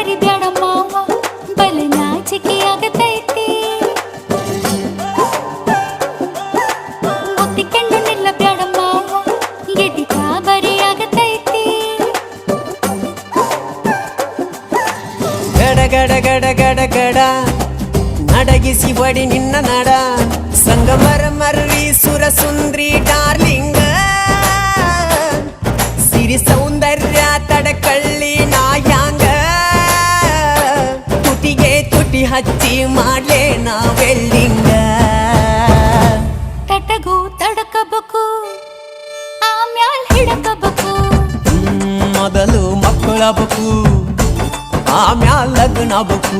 ಕರಿಬ್ಯಾಡ ಮಾವ ಬಲೆ ನಾಚಿಕೆ ಆಗತೈತಿ ಮುತ್ತಿಕೊಂಡು ನಿಲ್ಲ ಬ್ಯಾಡ ಮಾವ ಗೆಟಿ ಕಾಬರಿ ಆಗತೈತಿ ಗಡ ಗಡ ಗಡ ಗಡ ಗಡ ನಡಗಿಸಿ ಬಡಿ ನಿನ್ನ ನಡ ಸಂಗಮರ ಮರ್ರಿ ಸುರ ಸುಂದ್ರಿ ಡಾರ್ಲಿಂಗ ಸಿರಿ ಸೌಂದರ್ಯ ತಡಕಳ್ಳಿ ನಾಯಾಂಗ ತುಟಿಗೆ ತುಟಿ ಹಚ್ಚಿ ಮಾಡ್ಲೇ ನಾ ವೆಲ್ಡಿಂಗ ತಟಗೂ ತಡಕಬೇಕು ಆಮ್ಯಾಲ್ ಹಿಡಕಬೇಕು ಮೊದಲು ಮಕ್ಕಳಬೇಕು ಆಮ್ಯಾಲ ಲಗ್ನಬೇಕು